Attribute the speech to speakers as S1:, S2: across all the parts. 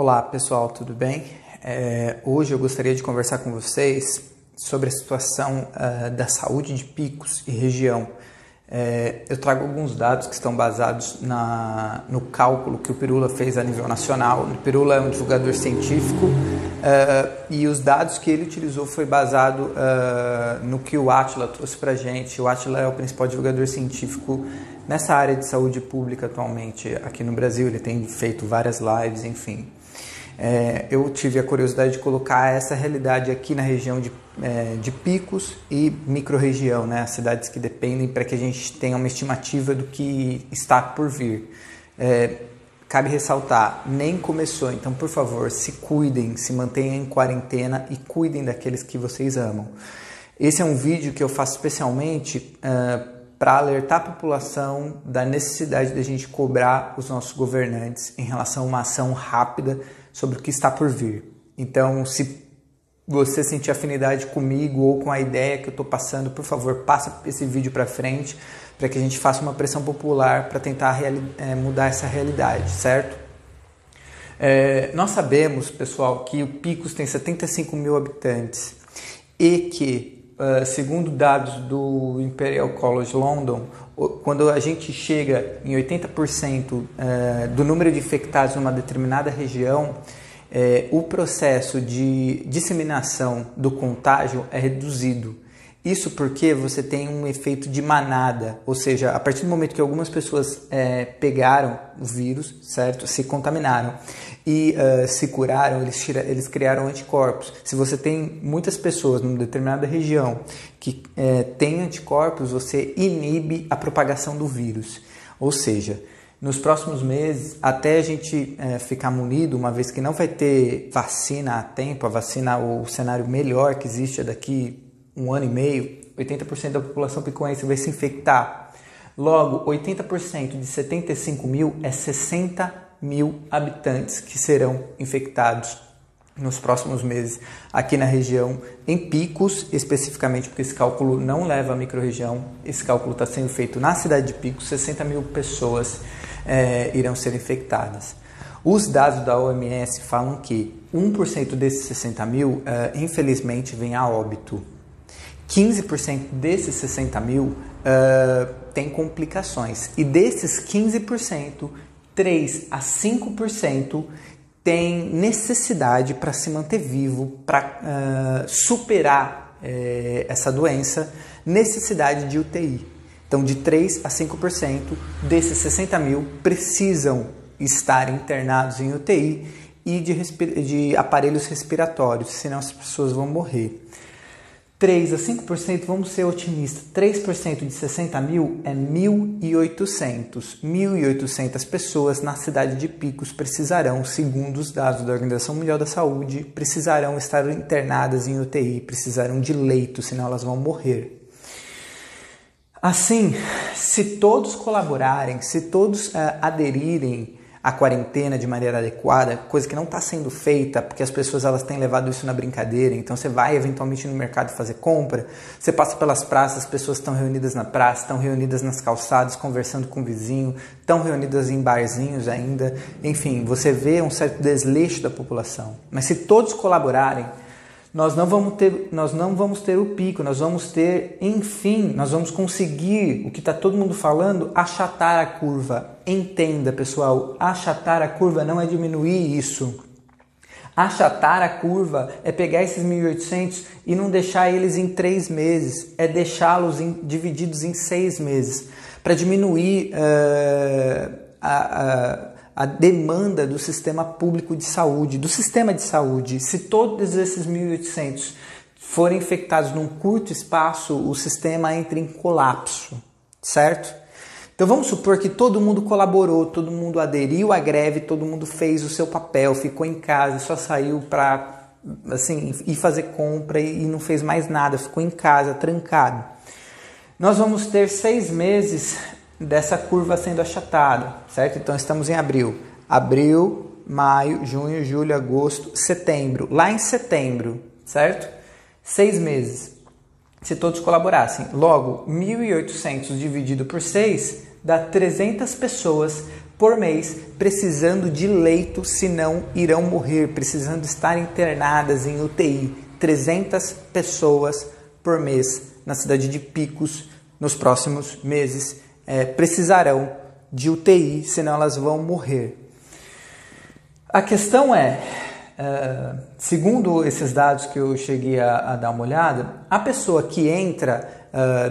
S1: Olá pessoal, tudo bem? Hoje eu gostaria de conversar com vocês sobre a situação da saúde de Picos e região. Eu trago alguns dados que estão basados no cálculo que o Pirula fez a nível nacional. O Pirula é um divulgador científico e os dados que ele utilizou foi baseado no que o Átila trouxe para a gente. O Átila é o principal divulgador científico nessa área de saúde pública atualmente aqui no Brasil. Ele tem feito várias lives, enfim. Eu tive a curiosidade de colocar essa realidade aqui na região de Picos e microrregião, né? As cidades que dependem, para que a gente tenha uma estimativa do que está por vir. Cabe ressaltar, nem começou, então por favor, se cuidem, se mantenham em quarentena e cuidem daqueles que vocês amam. Esse é um vídeo que eu faço especialmente para alertar a população da necessidade de a gente cobrar os nossos governantes em relação a uma ação rápida sobre o que está por vir. Então, se você sentir afinidade comigo ou com a ideia que eu estou passando, por favor, passa esse vídeo para frente para que a gente faça uma pressão popular para tentar mudar essa realidade, certo? Nós sabemos, pessoal, que o Picos tem 75 mil habitantes e que, segundo dados do Imperial College London, quando a gente chega em 80% do número de infectados numa determinada região, o processo de disseminação do contágio é reduzido. Isso porque você tem um efeito de manada, ou seja, a partir do momento que algumas pessoas pegaram o vírus, certo? Se contaminaram e se curaram, eles criaram anticorpos. Se você tem muitas pessoas numa determinada região que têm anticorpos, você inibe a propagação do vírus. Ou seja, nos próximos meses, até a gente ficar munido, uma vez que não vai ter vacina a tempo, a vacina, o cenário melhor que existe é daqui 1 ano e meio, 80% da população picuense vai se infectar. Logo, 80% de 75 mil é 60 mil habitantes que serão infectados nos próximos meses aqui na região, em Picos especificamente, porque esse cálculo não leva à microrregião, esse cálculo está sendo feito na cidade de Picos, 60 mil pessoas irão ser infectadas. Os dados da OMS falam que 1% desses 60 mil, infelizmente, vem a óbito. 15% desses 60 mil tem complicações. E desses 15%, 3 a 5% tem necessidade para se manter vivo, para superar essa doença, necessidade de UTI. Então, de 3 a 5% desses 60 mil precisam estar internados em UTI e de aparelhos respiratórios, senão as pessoas vão morrer. 3 a 5%, vamos ser otimistas, 3% de 60 mil é 1.800. 1.800 pessoas na cidade de Picos precisarão, segundo os dados da Organização Mundial da Saúde, precisarão estar internadas em UTI, precisarão de leito, senão elas vão morrer. Assim, se todos colaborarem, se todos aderirem à quarentena de maneira adequada, coisa que não está sendo feita, porque as pessoas elas têm levado isso na brincadeira, então você vai eventualmente no mercado fazer compra, você passa pelas praças, as pessoas estão reunidas na praça, estão reunidas nas calçadas, conversando com o vizinho, estão reunidas em barzinhos ainda, enfim, você vê um certo desleixo da população. Mas se todos colaborarem, nós não vamos ter o pico, nós vamos ter, enfim, nós vamos conseguir, o que está todo mundo falando, achatar a curva. Entenda, pessoal, achatar a curva não é diminuir isso. Achatar a curva é pegar esses 1.800 e não deixar eles em 3 meses, é deixá-los divididos em 6 meses, para diminuir a demanda do sistema público de saúde, do sistema de saúde. Se todos esses 1.800 forem infectados num curto espaço, o sistema entra em colapso, certo? Então vamos supor que todo mundo colaborou, todo mundo aderiu à greve, todo mundo fez o seu papel, ficou em casa, só saiu para ir fazer compra e não fez mais nada, ficou em casa, trancado. Nós vamos ter 6 meses dessa curva sendo achatada, certo? Então estamos em abril, maio, junho, julho, agosto, setembro. Lá em setembro, certo? 6 meses, se todos colaborassem. Logo, 1.800 dividido por 6 dá 300 pessoas por mês precisando de leito, senão irão morrer, precisando estar internadas em UTI. 300 pessoas por mês na cidade de Picos nos próximos meses precisarão de UTI, senão elas vão morrer. A questão é, segundo esses dados que eu cheguei a dar uma olhada, a pessoa que entra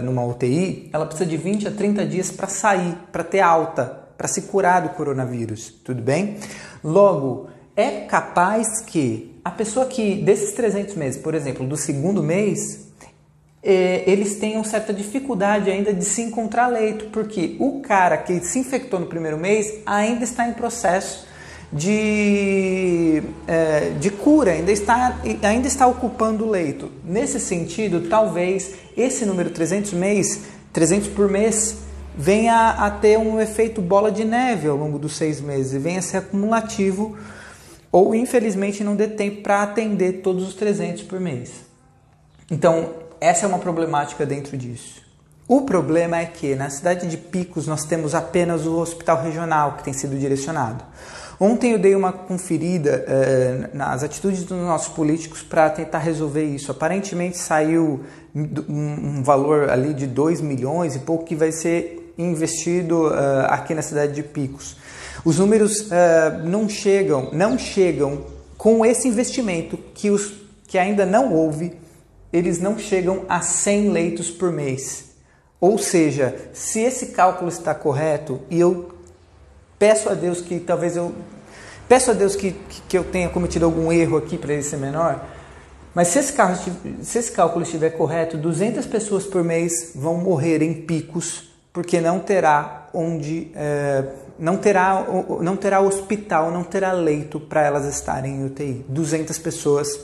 S1: numa UTI, ela precisa de 20 a 30 dias para sair, para ter alta, para se curar do coronavírus, tudo bem? Logo, é capaz que a pessoa que, desses 300 meses, por exemplo, do segundo mês, eles tenham certa dificuldade ainda de se encontrar leito, porque o cara que se infectou no primeiro mês ainda está em processo de cura, ainda está ocupando o leito. Nesse sentido, talvez esse número 300 por mês, venha a ter um efeito bola de neve ao longo dos 6 meses, e venha a ser acumulativo, ou infelizmente não dê tempo para atender todos os 300 por mês. Então, essa é uma problemática dentro disso. O problema é que na cidade de Picos nós temos apenas o hospital regional que tem sido direcionado. Ontem eu dei uma conferida nas atitudes dos nossos políticos para tentar resolver isso. Aparentemente saiu um valor ali de 2 milhões e pouco que vai ser investido aqui na cidade de Picos. Os números não chegam com esse investimento que ainda não houve, eles não chegam a 100 leitos por mês. Ou seja, se esse cálculo está correto, e eu peço a Deus que eu tenha cometido algum erro aqui para ele ser menor, mas se esse cálculo estiver correto, 200 pessoas por mês vão morrer em Picos, porque não terá hospital, não terá leito para elas estarem em UTI. 200 pessoas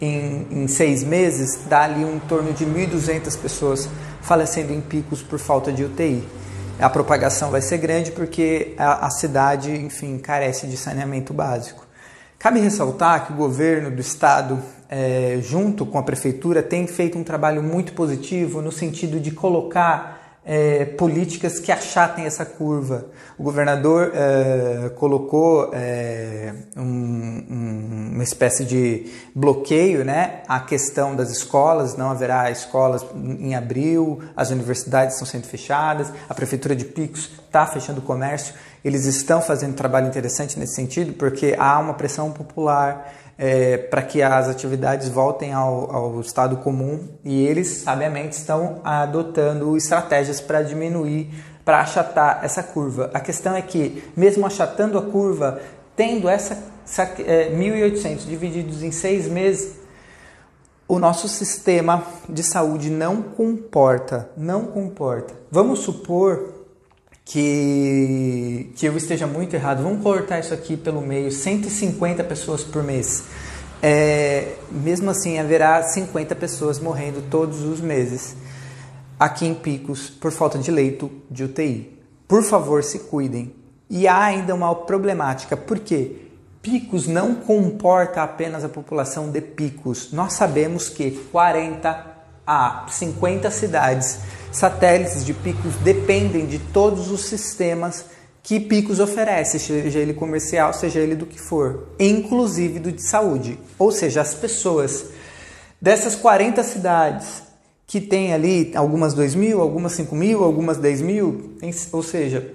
S1: em 6 meses, dá ali em torno de 1.200 pessoas falecendo em Picos por falta de UTI. A propagação vai ser grande porque a cidade, enfim, carece de saneamento básico. Cabe ressaltar que o governo do estado, junto com a prefeitura, tem feito um trabalho muito positivo no sentido de colocar políticas que achatem essa curva. O governador colocou uma espécie de bloqueio, né, à questão das escolas. Não haverá escolas em abril, as universidades estão sendo fechadas, a prefeitura de Picos está fechando o comércio. Eles estão fazendo um trabalho interessante nesse sentido, porque há uma pressão popular para que as atividades voltem ao estado comum, e eles sabiamente estão adotando estratégias para diminuir, para achatar essa curva. A questão é que, mesmo achatando a curva, tendo 1.800 divididos em 6 meses, o nosso sistema de saúde não comporta. Vamos supor que eu esteja muito errado. Vamos cortar isso aqui pelo meio, 150 pessoas por mês. Mesmo assim, haverá 50 pessoas morrendo todos os meses aqui em Picos por falta de leito de UTI. Por favor, se cuidem. E há ainda uma problemática, porque Picos não comporta apenas a população de Picos. Nós sabemos que 40 a 50 cidades satélites de Picos dependem de todos os sistemas que Picos oferece, seja ele comercial, seja ele do que for, inclusive do de saúde. Ou seja, as pessoas dessas 40 cidades que tem ali, algumas 2.000, algumas 5.000, algumas 10.000, ou seja,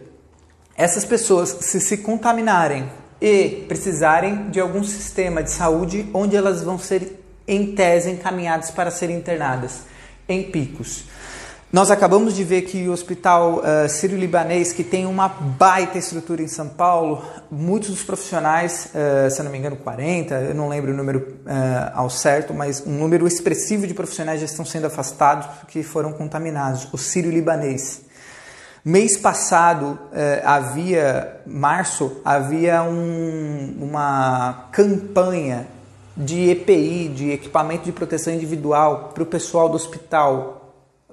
S1: essas pessoas se contaminarem e precisarem de algum sistema de saúde, onde elas vão ser, em tese, encaminhadas para serem internadas em Picos. Nós acabamos de ver que o Hospital Sírio-Libanês, que tem uma baita estrutura em São Paulo, muitos dos profissionais, se eu não me engano 40, eu não lembro o número ao certo, mas um número expressivo de profissionais já estão sendo afastados porque foram contaminados. O Sírio-Libanês. Mês passado, março, havia uma campanha de EPI, de equipamento de proteção individual, para o pessoal do hospital.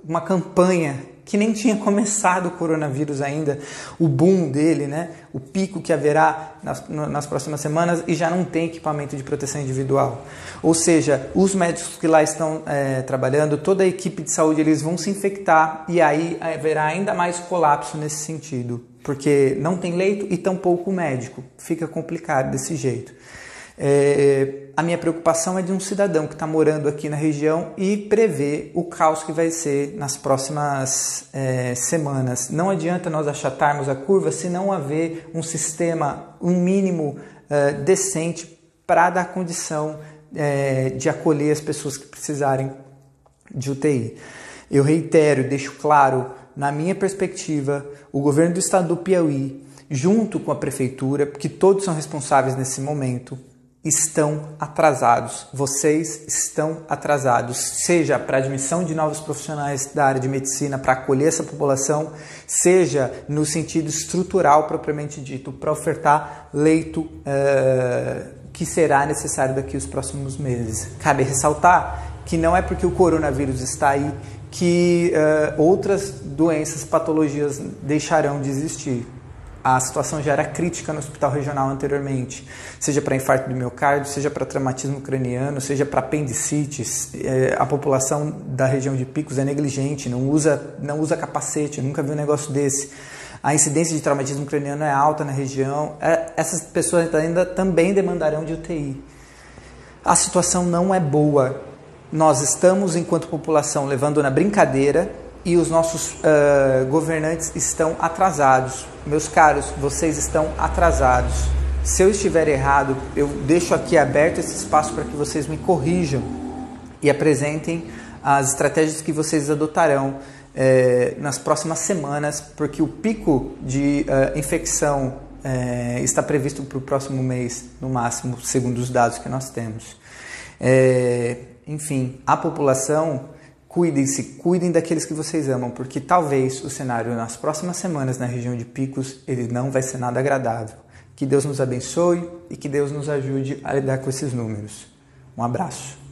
S1: Uma campanha que nem tinha começado o coronavírus ainda, o boom dele, né? O pico que haverá nas próximas semanas, e já não tem equipamento de proteção individual. Ou seja, os médicos que lá estão trabalhando, toda a equipe de saúde, eles vão se infectar, e aí haverá ainda mais colapso nesse sentido. porque não tem leito e tampouco médico. Fica complicado desse jeito. A minha preocupação é de um cidadão que está morando aqui na região e prevê o caos que vai ser nas próximas semanas. Não adianta nós achatarmos a curva se não haver um sistema, um mínimo decente para dar condição de acolher as pessoas que precisarem de UTI. Eu reitero, deixo claro, na minha perspectiva, o governo do estado do Piauí, junto com a prefeitura, que todos são responsáveis nesse momento, estão atrasados. Vocês estão atrasados, seja para a admissão de novos profissionais da área de medicina para acolher essa população, seja no sentido estrutural propriamente dito, para ofertar leito que será necessário daqui aos próximos meses. Cabe ressaltar que não é porque o coronavírus está aí que outras doenças, patologias deixarão de existir. A situação já era crítica no hospital regional anteriormente, seja para infarto do miocárdio, seja para traumatismo craniano, seja para apendicites. A população da região de Picos é negligente, não usa capacete, nunca vi um negócio desse. A incidência de traumatismo craniano é alta na região. Essas pessoas ainda também demandarão de UTI. A situação não é boa. Nós estamos, enquanto população, levando na brincadeira e os nossos governantes estão atrasados. Meus caros, vocês estão atrasados. Se eu estiver errado, eu deixo aqui aberto esse espaço para que vocês me corrijam e apresentem as estratégias que vocês adotarão nas próximas semanas, porque o pico de infecção está previsto para o próximo mês, no máximo, segundo os dados que nós temos. Enfim, a população, cuidem daqueles que vocês amam, porque talvez o cenário nas próximas semanas na região de Picos, ele não vai ser nada agradável. Que Deus nos abençoe e que Deus nos ajude a lidar com esses números. Um abraço.